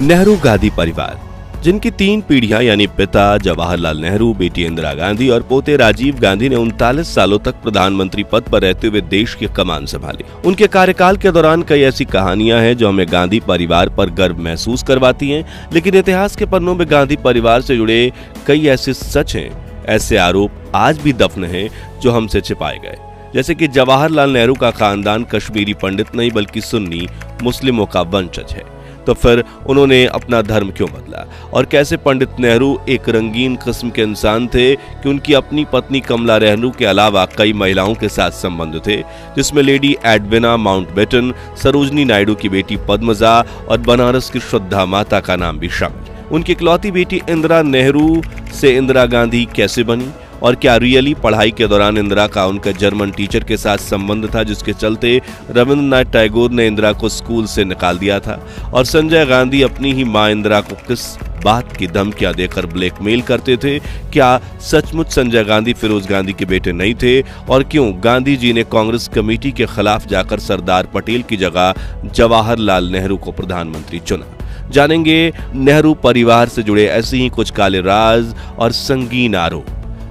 नेहरू गांधी परिवार, जिनकी 3 पीढ़ियां यानी पिता जवाहरलाल नेहरू, बेटी इंदिरा गांधी और पोते राजीव गांधी ने 39 सालों तक प्रधानमंत्री पद पर रहते हुए देश की कमान संभाली। उनके कार्यकाल के दौरान कई ऐसी कहानियां हैं जो हमें गांधी परिवार पर गर्व महसूस करवाती हैं, लेकिन इतिहास के पन्नों में गांधी परिवार से जुड़े कई ऐसे सच हैं, ऐसे आरोप आज भी दफन हैं जो हमसे छिपाए गए। जैसे कि जवाहरलाल नेहरू का खानदान कश्मीरी पंडित नहीं बल्कि सुन्नी मुस्लिमों का वंशज है। तो फिर उन्होंने अपना धर्म क्यों बदला, और कैसे पंडित नेहरू एक रंगीन किस्म के इंसान थे कि उनकी अपनी पत्नी कमला नेहरू के अलावा कई महिलाओं के साथ संबंध थे, जिसमें lady Edwina Mountbatten, Sarojini Naidu की बेटी पद्मजा और बनारस की श्रद्धा माता का नाम भी शामिल। उनकी इकलौती बेटी इंदिरा नेहरू से इंदिरा गांधी कैसे बनी, और क्या रियली पढ़ाई के दौरान इंदिरा का उनका जर्मन टीचर के साथ संबंध था, जिसके चलते रविंद्रनाथ टैगोर ने इंदिरा को स्कूल से निकाल दिया था, और संजय गांधी अपनी ही मां इंदिरा को किस बात की धमकियां देकर ब्लैकमेल करते थे। क्या सचमुच संजय गांधी फिरोज गांधी के बेटे नहीं थे, और क्यों गांधी जी ने कांग्रेस कमेटी के खिलाफ जाकर सरदार पटेल की जगह जवाहरलाल नेहरू को प्रधानमंत्री चुना। जानेंगे नेहरू परिवार से जुड़े ऐसे ही कुछ काले राज और संगीन आरोप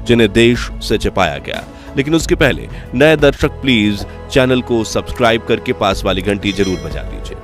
जिन्हें देश से छिपाया गया। लेकिन उसके पहले नए दर्शक प्लीज चैनल को सब्सक्राइब करके पास वाली घंटी जरूर बजा दीजिए।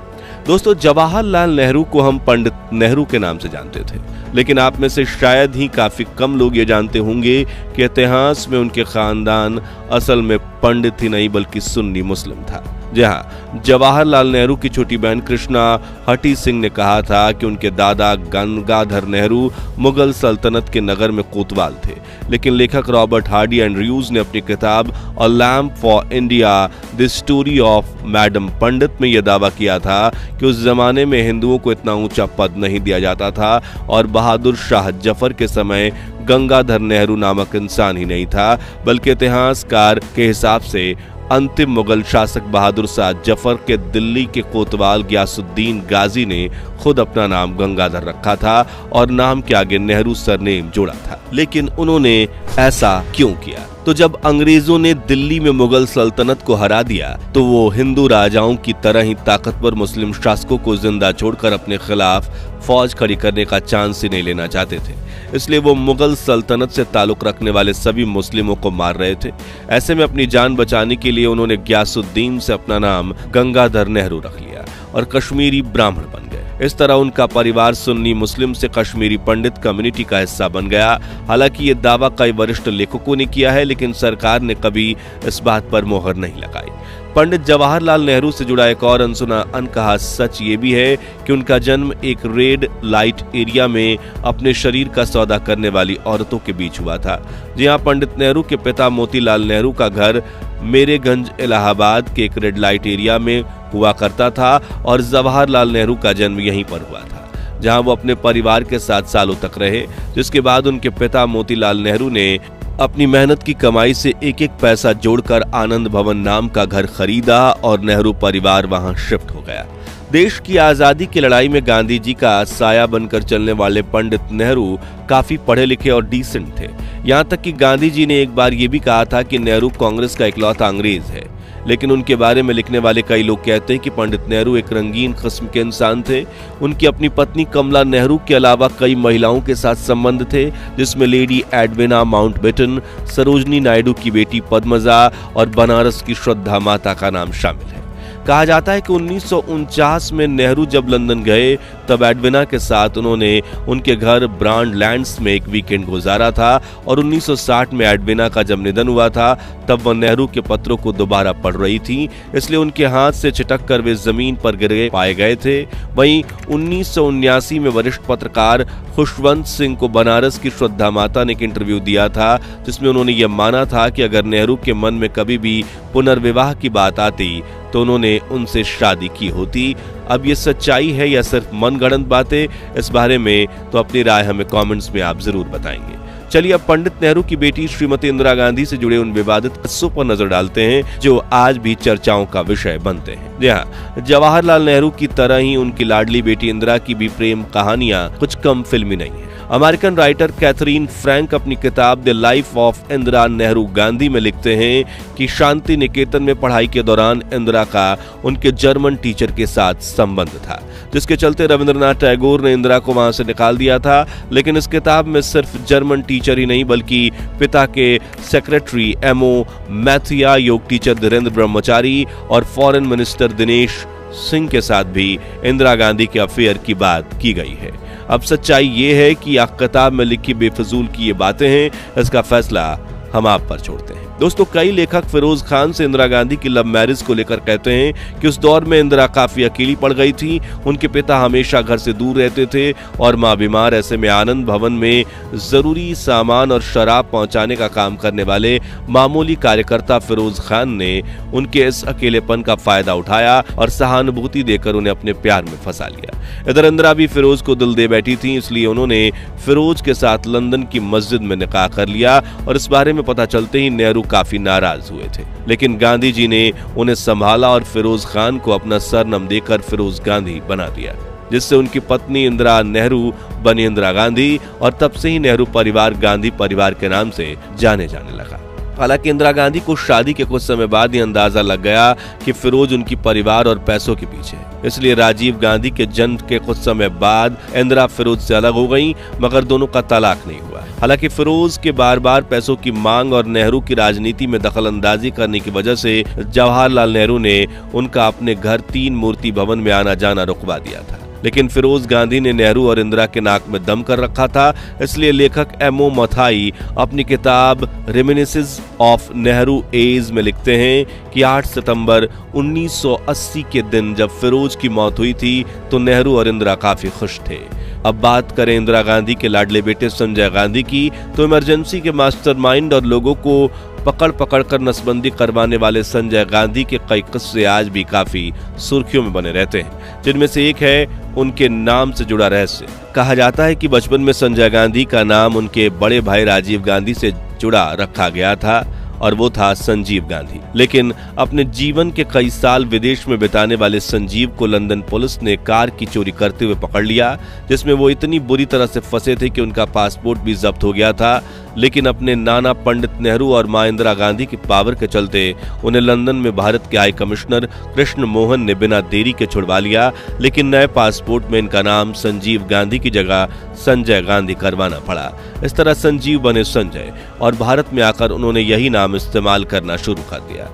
दोस्तों, जवाहरलाल नेहरू को हम पंडित नेहरू के नाम से जानते थे, लेकिन आप में से शायद ही काफी कम लोग ये जानते होंगे कि इतिहास में उनके खानदान असल में पंडित ही नहीं बल्कि सुन्नी मुस्लिम था। जहां जवाहरलाल नेहरू की छोटी बहन कृष्णा हटी सिंह ने कहा था कि उनके दादा गंगाधर नेहरू मुगल सल्तनत के नगर में कोतवाल थे, लेकिन लेखक रॉबर्ट हार्डी एंड्रयूज ने अपनी किताब a lamp for India the story of madam Pandit में यह दावा किया था कि उस जमाने में हिंदुओं को इतना ऊंचा पद नहीं दिया जाता था, और बहादुर शाह जफर के समय गंगाधर नेहरू नामक इंसान ही नहीं था, बल्कि इतिहासकार के हिसाब से अंतिम मुगल शासक बहादुर शाह जफर के दिल्ली के कोतवाल गयासुद्दीन गाजी ने खुद अपना नाम गंगाधर रखा था और नाम के आगे नेहरू सरनेम जोड़ा था। लेकिन उन्होंने ऐसा क्यों किया? तो जब अंग्रेजों ने दिल्ली में मुगल सल्तनत को हरा दिया तो वो हिंदू राजाओं की तरह ही ताकतवर मुस्लिम शासकों को जिंदा छोड़कर अपने खिलाफ फौज खड़ी करने का चांस ही नहीं लेना चाहते थे। इसलिए वो मुगल सल्तनत से ताल्लुक रखने वाले सभी मुस्लिमों को मार रहे थे। ऐसे में अपनी जान बचाने के लिए उन्होंने गयासुद्दीन से अपना नाम गंगाधर नेहरू रख लिया और कश्मीरी ब्राह्मण बन गए। इस तरह उनका परिवार सुन्नी मुस्लिम से कश्मीरी पंडित कम्युनिटी का हिस्सा बन गया। हालांकि ये दावा कई वरिष्ठ लेखकों ने किया है, लेकिन सरकार ने कभी इस बात पर मोहर नहीं लगाई। पंडित जवाहरलाल नेहरू से जुड़ा एक और अनसुना अनकहा सच ये भी है कि उनका जन्म एक रेड लाइट एरिया में अपने शरीर का सौदा करने वाली औरतों के बीच हुआ था। जहां पंडित नेहरू के पिता मोतीलाल नेहरू का घर मेरेगंज इलाहाबाद के एक रेड लाइट एरिया में हुआ करता था, और जवाहरलाल नेहरू का जन्म यहीं पर हुआ था, जहां वो अपने परिवार के साथ सालों तक रहे। जिसके बाद उनके पिता मोतीलाल नेहरू ने अपनी मेहनत की कमाई से एक एक पैसा जोड़कर आनंद भवन नाम का घर खरीदा और नेहरू परिवार वहां शिफ्ट हो गया। देश की आजादी की लड़ाई में गांधी जी का साया बनकर चलने वाले पंडित नेहरू काफी पढ़े लिखे और डिसेंट थे। यहाँ तक कि गांधी जी ने एक बार ये भी कहा था कि नेहरू कांग्रेस का इकलौता अंग्रेज है। लेकिन उनके बारे में लिखने वाले कई लोग कहते हैं कि पंडित नेहरू एक रंगीन किस्म के इंसान थे। उनकी अपनी पत्नी कमला नेहरू के अलावा कई महिलाओं के साथ संबंध थे, जिसमें lady Edwina Mountbatten, Sarojini Naidu की बेटी पद्मजा और बनारस की श्रद्धा माता का नाम शामिल है। कहा जाता है कि 1949 में नेहरू जब लंदन गए तब एडविना के साथ उन्होंने उनके घर ब्रांड लैंड्स में एक वीकेंड गुजारा था, और 1960 में एडविना का जब निधन हुआ था तब वह नेहरू के पत्रों को दोबारा पढ़ रही थी, इसलिए उनके हाथ से छिटक कर वे जमीन पर गिरे पाए गए थे। वहीं 1979 में वरिष्ठ पत्रकार खुशवंत सिंह को बनारस की श्रद्धा माता ने एक इंटरव्यू दिया था, जिसमें उन्होंने यह माना था कि अगर नेहरू के मन में कभी भी पुनर्विवाह की बात आती तो उन्होंने उनसे शादी की होती। अब ये सच्चाई है या सिर्फ मनगढ़ंत बातें, इस बारे में तो अपनी राय हमें कमेंट्स में आप जरूर बताएंगे। चलिए अब पंडित नेहरू की बेटी श्रीमती इंदिरा गांधी से जुड़े उन विवादित किस्सों पर नजर डालते हैं जो आज भी चर्चाओं का विषय बनते हैं। जी हाँ, जवाहरलाल नेहरू की तरह ही उनकी लाडली बेटी इंदिरा की भी प्रेम कहानियां कुछ कम फिल्मी नहीं है। अमेरिकन राइटर कैथरीन फ्रैंक अपनी किताब the life of Indira Nehru Gandhi में लिखते हैं कि शांति निकेतन में पढ़ाई के दौरान इंदिरा का उनके जर्मन टीचर के साथ संबंध था, जिसके चलते रविंद्रनाथ टैगोर ने इंदिरा को वहां से निकाल दिया था। लेकिन इस किताब में सिर्फ जर्मन टीचर ही नहीं बल्कि पिता के सेक्रेटरी एमओ मैथिया, योग टीचर धीरेन्द्र ब्रह्मचारी और फॉरेन मिनिस्टर दिनेश सिंह के साथ भी इंदिरा गांधी के अफेयर की बात की गई है। अब सच्चाई ये है कि यह किताब में लिखी बेफजूल की ये बातें हैं, इसका फैसला हम आप पर छोड़ते हैं। दोस्तों, कई लेखक फिरोज खान से इंदिरा गांधी की लव मैरिज को लेकर कहते हैं कि उस दौर में इंदिरा काफी अकेली पड़ गई थी। उनके पिता हमेशा घर से दूर रहते थे और मां बीमार। ऐसे में आनंद भवन में जरूरी सामान और शराब पहुंचाने का काम करने वाले मामूली कार्यकर्ता फिरोज खान ने उनके इस अकेलेपन का फायदा उठाया और सहानुभूति देकर उन्हें अपने प्यार में फंसा लिया। इधर इंदिरा भी फिरोज को दिल दे बैठी थी, इसलिए उन्होंने फिरोज के साथ लंदन की मस्जिद में निकाह कर लिया और इस बारे में पता चलते ही नेहरू काफी नाराज हुए थे। लेकिन गांधी जी ने उन्हें संभाला और फिरोज खान को अपना सरनाम देकर फिरोज गांधी बना दिया, जिससे उनकी पत्नी इंदिरा नेहरू बनी इंदिरा गांधी और तब से ही नेहरू परिवार गांधी परिवार के नाम से जाने जाने लगा। हालांकि इंदिरा गांधी को शादी के कुछ समय बाद ही अंदाजा लग गया कि फिरोज उनकी परिवार और पैसों के पीछे है, इसलिए राजीव गांधी के जन्म के कुछ समय बाद इंदिरा फिरोज से अलग हो गईं, मगर दोनों का तलाक नहीं हुआ। हालांकि फिरोज के बार बार पैसों की मांग और नेहरू की राजनीति में दखलंदाजी करने की वजह से जवाहरलाल नेहरू ने उनका अपने घर 3 मूर्ति भवन में आना जाना रुकवा दिया था। लेकिन फिरोज गांधी ने नेहरू और इंदिरा के नाक में दम कर रखा था, इसलिए लेखक एमओ मैथिया अपनी किताब रेमिनिसेंस ऑफ नेहरू एज में लिखते हैं कि 8 सितंबर 1980 के दिन जब फिरोज की मौत हुई थी तो नेहरू और इंदिरा काफी खुश थे। अब बात करें इंदिरा गांधी के लाडले बेटे संजय गांधी की, तो इमरजेंसी के मास्टरमाइंड और लोगों को पकड़ कर नसबंदी करवाने वाले संजय गांधी के कई किस्से आज भी काफी सुर्खियों में बने रहते हैं, जिनमें से एक है उनके नाम से जुड़ा रहस्य। कहा जाता है कि बचपन में संजय गांधी का नाम उनके बड़े भाई राजीव गांधी से जुड़ा रखा गया था और वो था संजीव गांधी। लेकिन अपने जीवन के कई साल विदेश में बिताने वाले संजीव को लंदन पुलिस ने कार की चोरी करते हुए पकड़ लिया, जिसमें वो इतनी बुरी तरह से फंसे थे कि उनका पासपोर्ट भी जब्त हो गया था। लेकिन अपने नाना पंडित नेहरू और मां इंदिरा गांधी की पावर के चलते उन्हें लंदन में भारत के हाई कमिश्नर कृष्ण मोहन ने बिना देरी के छुड़वा लिया। लेकिन नए पासपोर्ट में इनका नाम संजीव गांधी की जगह संजय गांधी करवाना पड़ा। इस तरह संजीव बने संजय और भारत में आकर उन्होंने यही नाम इस्तेमाल करना शुरू कर दिया।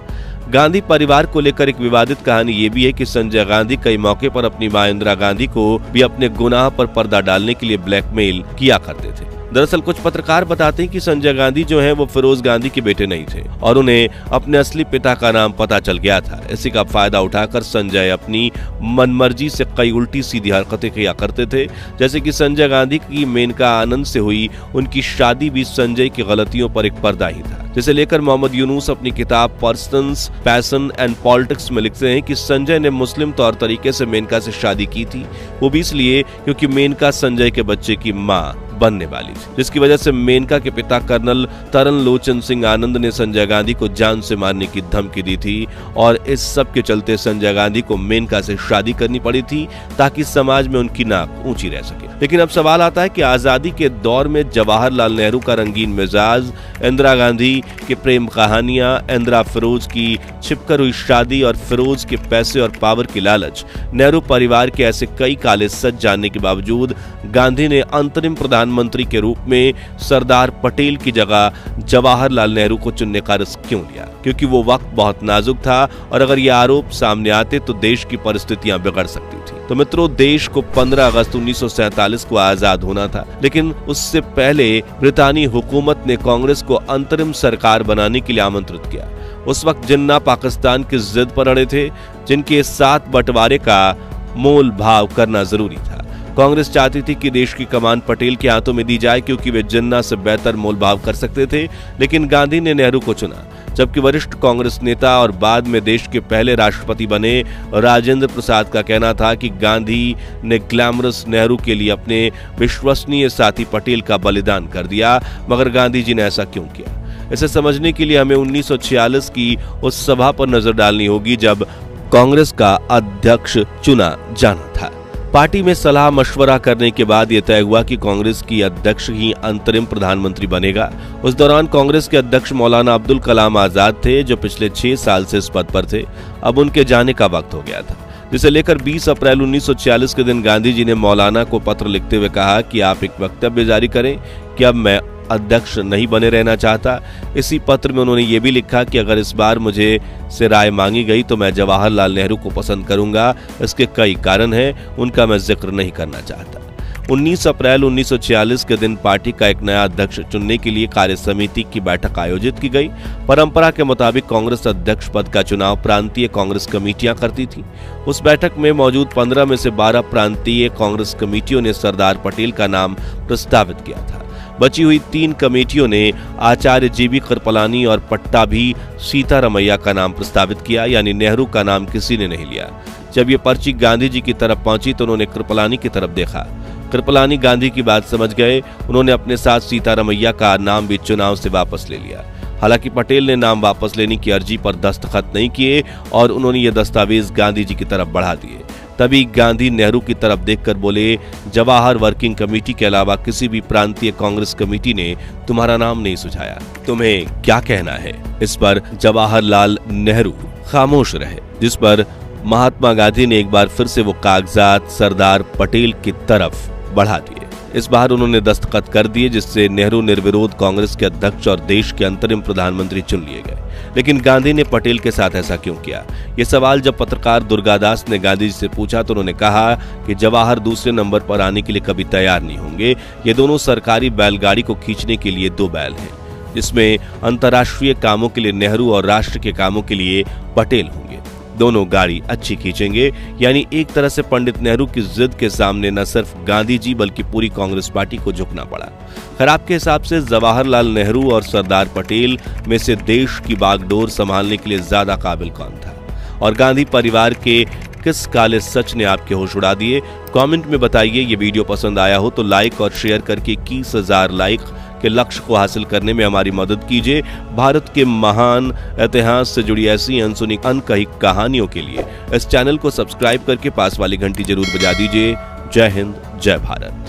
गांधी परिवार को लेकर एक विवादित कहानी ये भी है कि संजय गांधी कई मौके पर अपनी मां इंदिरा गांधी को भी अपने गुनाह पर पर्दा डालने के लिए ब्लैकमेल किया करते थे। दरअसल कुछ पत्रकार बताते हैं कि संजय गांधी जो हैं वो फिरोज गांधी के बेटे नहीं थे और उन्हें अपने असली पिता का नाम पता चल गया था। इसी का फायदा उठाकर संजय अपनी मनमर्जी से कई उल्टी सीधी हरकतें किया करते थे, जैसे कि संजय गांधी की मेनका आनंद से हुई उनकी शादी भी संजय की गलतियों पर एक पर्दा ही था, जिसे लेकर मोहम्मद यूनुस अपनी किताब पर्सन्स, पैशन एंड पॉलिटिक्स में लिखते हैं कि संजय ने मुस्लिम तौर तरीके से मेनका से शादी की थी, वो भी इसलिए क्योंकि मेनका संजय के बच्चे की मां बनने वाली थी, जिसकी वजह से मेनका के पिता कर्नल तरन लोचन सिंह आनंद ने संजय गांधी को जान से मारने की धमकी दी थी और इस सब के चलते संजय गांधी को मेनका से शादी करनी पड़ी थी ताकि समाज में उनकी नाक ऊंची रह सके। लेकिन अब सवाल आता है कि आजादी के दौर में जवाहरलाल नेहरू का रंगीन मिजाज, इंदिरा गांधी की प्रेम कहानियां, इंदिरा फिरोज की छिपकर हुई शादी और फिरोज के पैसे और पावर की लालच, नेहरू परिवार के ऐसे कई काले सच जानने के बावजूद गांधी ने अंतरिम प्रधानमंत्री के रूप में सरदार पटेल की जगह जवाहरलाल नेहरू को चुनने का रिस्क क्यों लिया? क्योंकि वो वक्त बहुत नाजुक था और अगर ये आरोप सामने आते तो देश की परिस्थितियां बिगड़ सकती थी। तो मित्रों, देश को 15 अगस्त 1947 को आजाद होना था, लेकिन उससे पहले ब्रितानी हुकूमत ने कांग्रेस को अंतरिम सरकार बनाने के लिए आमंत्रित किया। उस वक्त जिन्ना पाकिस्तान की जिद पर अड़े थे, जिनके साथ बंटवारे का मोल भाव करना जरूरी था। कांग्रेस चाहती थी कि देश की कमान पटेल के हाथों में दी जाए क्योंकि वे जिन्ना से बेहतर मोल भाव कर सकते थे, लेकिन गांधी ने नेहरू को चुना, जबकि वरिष्ठ कांग्रेस नेता और बाद में देश के पहले राष्ट्रपति बने राजेंद्र प्रसाद का कहना था कि गांधी ने ग्लैमरस नेहरू के लिए अपने विश्वसनीय साथी पटेल का बलिदान कर दिया। मगर गांधी जी ने ऐसा क्यों किया? इसे समझने के लिए हमें 1946 की उस सभा पर नजर डालनी होगी जब कांग्रेस का अध्यक्ष चुना जाना था। पार्टी में सलाह मशवरा करने के बाद यह तय हुआ कि कांग्रेस की अध्यक्ष ही अंतरिम प्रधानमंत्री बनेगा। उस दौरान कांग्रेस के अध्यक्ष मौलाना अब्दुल कलाम आजाद थे, जो पिछले 6 साल से इस पद पर थे। अब उनके जाने का वक्त हो गया था, जिसे लेकर 20 अप्रैल 1946 के दिन गांधी जी ने मौलाना को पत्र लिखते हुए कहा कि आप एक वक्तव्य जारी करें कि अब मैं अध्यक्ष नहीं बने रहना चाहता। इसी पत्र में उन्होंने ये भी लिखा कि अगर इस बार मुझे से राय मांगी गई तो मैं जवाहरलाल नेहरू को पसंद करूंगा। इसके कई कारण हैं, उनका मैं जिक्र नहीं करना चाहता। 19 अप्रैल 1946 के दिन पार्टी का एक नया अध्यक्ष चुनने के लिए कार्य समिति की बैठक आयोजित की गई। परंपरा के मुताबिक कांग्रेस अध्यक्ष पद का चुनाव प्रांतीय कांग्रेस कमेटियां करती थी। उस बैठक में मौजूद 15 में से 12 प्रांतीय कांग्रेस कमेटियों ने सरदार पटेल का नाम प्रस्तावित किया था। बची हुई 3 कमेटियों ने आचार्य जीवी कृपलानी और पट्टाभी सीतारमैया का नाम प्रस्तावित किया, यानी नेहरू का नाम किसी ने नहीं लिया। जब ये पर्ची गांधी जी की तरफ पहुंची तो उन्होंने कृपलानी की तरफ देखा। कृपलानी गांधी की बात समझ गए। उन्होंने अपने साथ सीतारमैया का नाम भी चुनाव से वापस ले लिया। हालांकि पटेल ने नाम वापस लेने की अर्जी पर दस्तखत नहीं किए और उन्होंने ये दस्तावेज गांधी जी की तरफ बढ़ा दिए। तभी गांधी नेहरू की तरफ देखकर बोले, जवाहर वर्किंग कमेटी के अलावा किसी भी प्रांतीय कांग्रेस कमेटी ने तुम्हारा नाम नहीं सुझाया, तुम्हें क्या कहना है। इस पर जवाहरलाल नेहरू खामोश रहे, जिस पर महात्मा गांधी ने एक बार फिर से वो कागजात सरदार पटेल की तरफ बढ़ा दिए। इस बार उन्होंने दस्तखत कर दिए, जिससे नेहरू निर्विरोध कांग्रेस के अध्यक्ष और देश के अंतरिम प्रधानमंत्री चुन लिए गए। लेकिन गांधी ने पटेल के साथ ऐसा क्यों किया? ये सवाल जब पत्रकार दुर्गादास ने गांधी जी से पूछा तो उन्होंने कहा कि जवाहर दूसरे नंबर पर आने के लिए कभी तैयार नहीं होंगे। ये दोनों सरकारी बैलगाड़ी को खींचने के लिए 2 बैल हैं, जिसमें अंतर्राष्ट्रीय कामों के लिए नेहरू और राष्ट्र के कामों के लिए पटेल होंगे। दोनों गाड़ी अच्छी खींचेंगे। यानी एक तरह से पंडित नेहरू की जिद के सामने न सिर्फ गांधी जी बल्कि पूरी कांग्रेस पार्टी को झुकना पड़ा। खैर, आपके हिसाब से जवाहरलाल नेहरू और सरदार पटेल में से देश की बागडोर संभालने के लिए ज्यादा काबिल कौन था? और गांधी परिवार के किस काले सच ने आपके होश उड़ा दिए? कमेंट में बताइए। ये वीडियो पसंद आया हो तो लाइक और शेयर करके 21,000 लाइक के लक्ष्य को हासिल करने में हमारी मदद कीजिए। भारत के महान इतिहास से जुड़ी ऐसी अनसुनी अनकही कहानियों के लिए इस चैनल को सब्सक्राइब करके पास वाली घंटी जरूर बजा दीजिए। जय हिंद, जय भारत।